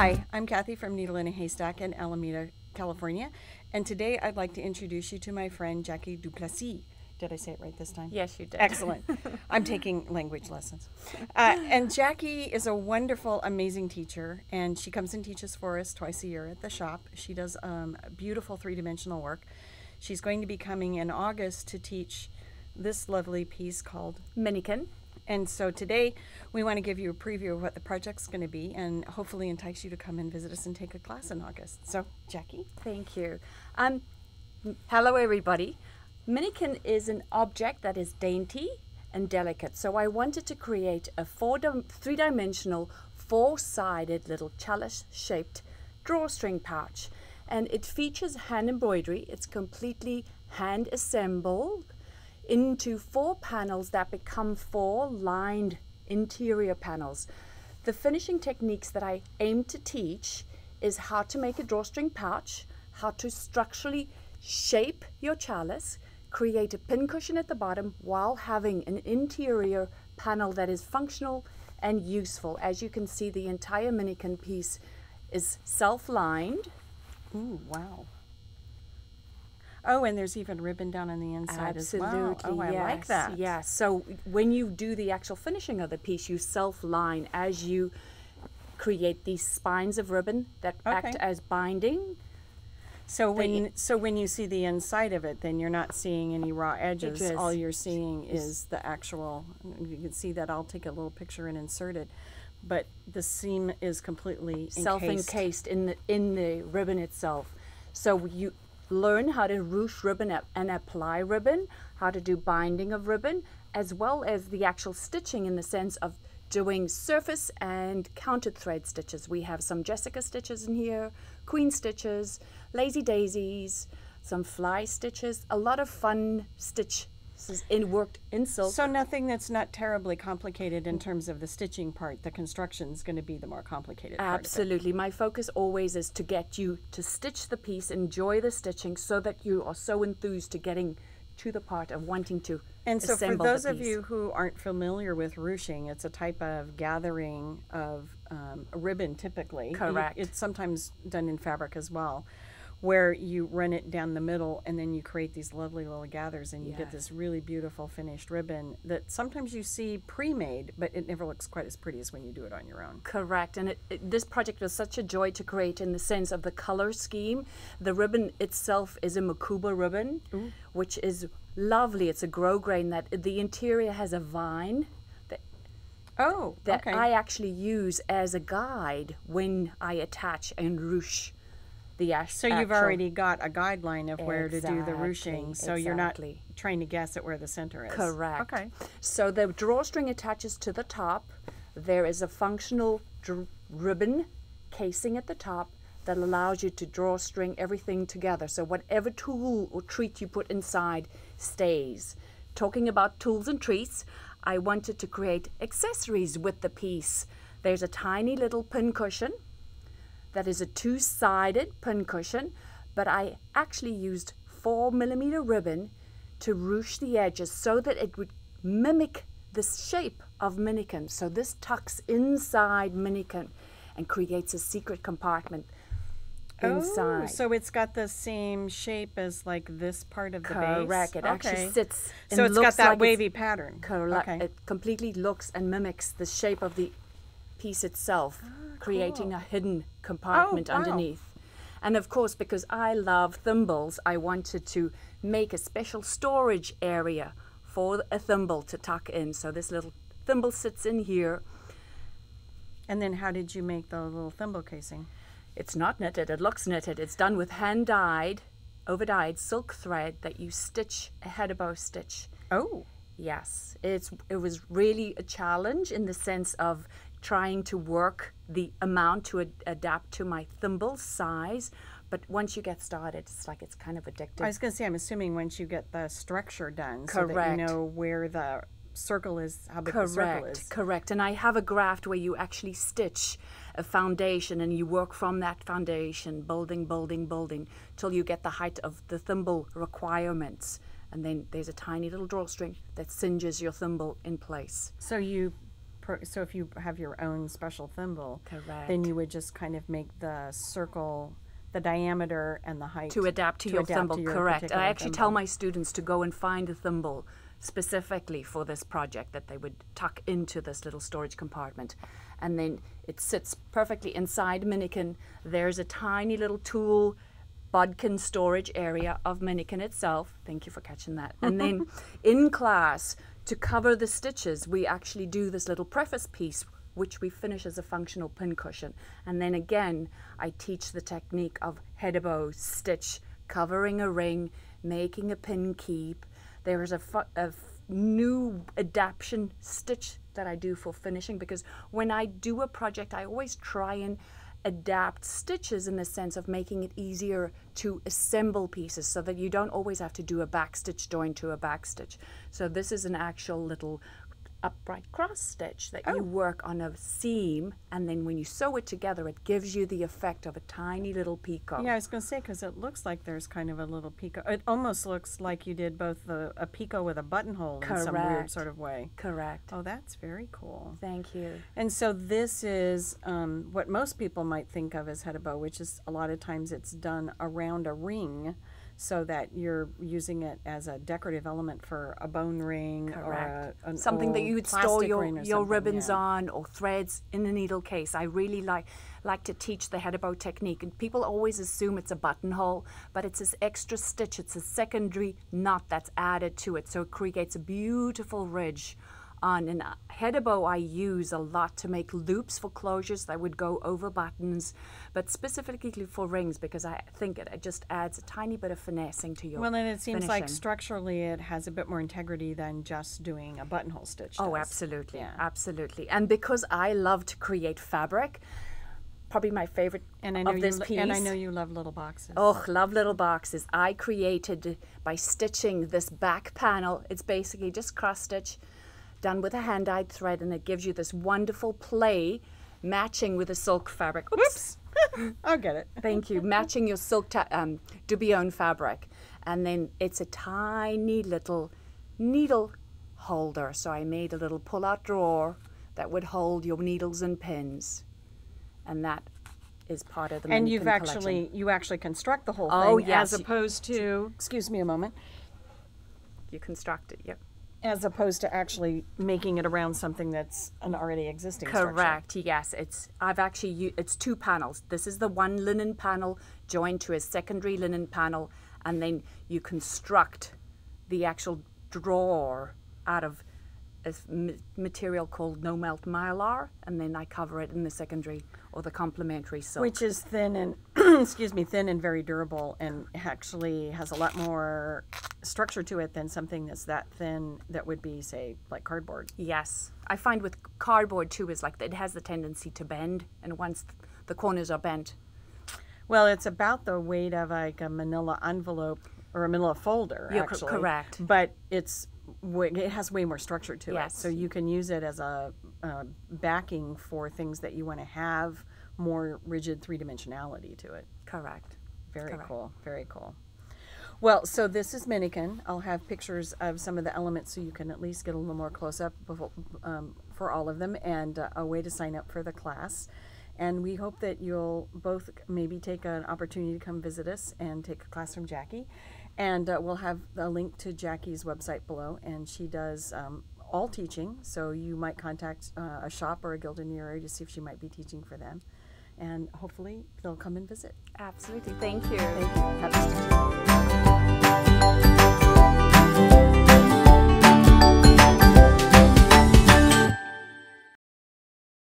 Hi, I'm Kathy from Needle in a Haystack in Alameda, California, and today I'd like to introduce you to my friend Jackie du Plessis. Did I say it right this time? Yes, you did. Excellent. I'm taking language lessons. And Jackie is a wonderful, amazing teacher, and she comes and teaches for us twice a year at the shop. She does beautiful three-dimensional work. She's going to be coming in August to teach this lovely piece called Minikin. And so today we want to give you a preview of what the project's going to be and hopefully entice you to come and visit us and take a class in August. So, Jackie? Thank you. Hello, everybody. Minikin is an object that is dainty and delicate. So I wanted to create a three-dimensional, four-sided little chalice-shaped drawstring pouch. And it features hand embroidery. It's completely hand assembled into 4 panels that become 4 lined interior panels. The finishing techniques that I aim to teach is how to make a drawstring pouch, how to structurally shape your chalice, create a pincushion at the bottom while having an interior panel that is functional and useful. As you can see, the entire Minikin piece is self-lined. Ooh, wow. Oh, and there's even ribbon down on the inside as well. Absolutely, Oh, I like that. Yes, so when you do the actual finishing of the piece, you self-line as you create these spines of ribbon that act as binding. So when you see the inside of it, then you're not seeing any raw edges. All you're seeing is the actual, you can see that. I'll take a little picture and insert it. But the seam is completely self-encased in the ribbon itself. So you learn how to ruche ribbon and apply ribbon, how to do binding of ribbon, as well as the actual stitching in the sense of doing surface and counted thread stitches. We have some Jessica stitches in here, queen stitches, lazy daisies, some fly stitches, a lot of fun stitches worked in silk. So nothing that's not terribly complicated in terms of the stitching part. The construction's going to be the more complicated part. Absolutely. My focus always is to get you to stitch the piece, enjoy the stitching, so that you are so enthused to getting to the part of wanting to And so for assemble those the of piece. you who aren't familiar with ruching, it's a type of gathering of ribbon typically. Correct. It's sometimes done in fabric as well, where you run it down the middle and then you create these lovely little gathers and you get this really beautiful finished ribbon that sometimes you see pre-made, but it never looks quite as pretty as when you do it on your own. Correct. And this project was such a joy to create in the sense of the color scheme. The ribbon itself is a Makuba ribbon, which is lovely. It's a grosgrain that the interior has a vine that I actually use as a guide when I attach and ruche the So you've already got a guideline of where to do the ruching, so you're not trying to guess at where the center is. Correct. Okay. So the drawstring attaches to the top. There is a functional ribbon casing at the top that allows you to drawstring everything together. So whatever tool or treat you put inside stays. Talking about tools and treats, I wanted to create accessories with the piece. There's a tiny little pincushion that is a 2-sided pincushion, but I actually used 4mm ribbon to ruche the edges so that it would mimic the shape of Minikin. So this tucks inside Minikin and creates a secret compartment inside. Oh, so it's got the same shape as like this part of the base? Correct. It actually sits and so it's looks got that like wavy pattern. Correct. It completely looks and mimics the shape of the piece itself, creating a hidden compartment underneath. And of course, because I love thimbles, I wanted to make a special storage area for a thimble to tuck in. So this little thimble sits in here. And then how did you make the little thimble casing? It's not knitted, it looks knitted. It's done with hand-dyed, over-dyed silk thread that you stitch a head bow stitch. Oh. Yes, it was really a challenge in the sense of trying to work the amount to adapt to my thimble size, but once you get started, it's kind of addictive. I was going to say, I'm assuming once you get the structure done, so that you know where the circle is, how big the circle is. Correct. And I have a graft where you actually stitch a foundation and you work from that foundation, building till you get the height of the thimble requirements. And then there's a tiny little drawstring that cinches your thimble in place. So you so if you have your own special thimble, Correct. then you would just kind of make the circle, the diameter and the height to adapt to your thimble. Correct. particular I actually thimble. tell my students to go and find a thimble specifically for this project that they would tuck into this little storage compartment. And then it sits perfectly inside Minikin. There's a tiny little tool bodkin storage area of Minikin itself. Thank you for catching that. And then in class, to cover the stitches, we actually do this little preface piece, which we finish as a functional pin cushion. And then again, I teach the technique of head bow stitch, covering a ring, making a pin keep. There is a new adaptation stitch that I do for finishing, because when I do a project, I always try and adapt stitches in the sense of making it easier to assemble pieces so that you don't always have to do a back stitch join to a back stitch. So this is an actual little upright cross stitch that you work on a seam, and then when you sew it together, it gives you the effect of a tiny little picot. Yeah, I was going to say, because it looks like there's kind of a little picot. It almost looks like you did both a picot with a buttonhole in some weird sort of way. Correct. Oh, that's very cool. Thank you. And so this is what most people might think of as head bow, which is a lot of times it's done around a ring, so that you're using it as a decorative element for a bone ring. Correct. Or something that you would store your ribbons yeah. on, or threads in a needle case. I really like to teach the head bow technique, and people always assume it's a buttonhole, but it's this extra stitch. It's a secondary knot that's added to it, so it creates a beautiful ridge on. And head bow I use a lot to make loops for closures that would go over buttons, but specifically for rings, because I think it just adds a tiny bit of finessing to your Well, and it seems like finishing. structurally it has a bit more integrity than just doing a buttonhole stitch Oh, does. absolutely. Yeah. Absolutely. And because I love to create fabric, probably my favorite And I know of this you, piece. and I know you love little boxes. Oh, love little boxes. I created by stitching this back panel. It's basically just cross stitch done with a hand-dyed thread, and it gives you this wonderful play matching with the silk fabric. Oops. I'll get it. Thank you. Matching your silk Dubion fabric. And then it's a tiny little needle holder. So I made a little pull-out drawer that would hold your needles and pins. And that is part of the And Minikin you actually construct the whole Oh, thing, yes. as opposed to, excuse me a moment, You construct it, yep. as opposed to actually making it around something that's an already existing structure. Correct. Yes, it's two panels. This is the one linen panel joined to a secondary linen panel, and then you construct the actual drawer out of a material called no melt mylar, and then I cover it in the secondary or the complementary silk. Which is thin and excuse me, thin and very durable, and actually has a lot more structure to it than something that's that thin that would be, say, like cardboard. Yes, I find with cardboard too is like it has the tendency to bend, and once the corners are bent. Well, it's about the weight of like a manila envelope or a manila folder, You're actually. correct. But it has way more structure to Yes. it. So you can use it as a backing for things that you want to have more rigid three-dimensionality to it. Correct. Very Correct. cool. Very cool. Well, so this is Minikin. I'll have pictures of some of the elements so you can at least get a little more close-up for all of them, and a way to sign up for the class. And we hope that you'll both maybe take an opportunity to come visit us and take a class from Jackie. And we'll have a link to Jackie's website below, and she does all teaching, so you might contact a shop or a guild in your area to see if she might be teaching for them. And hopefully they'll come and visit. Absolutely. Thank you. Thank you. Have a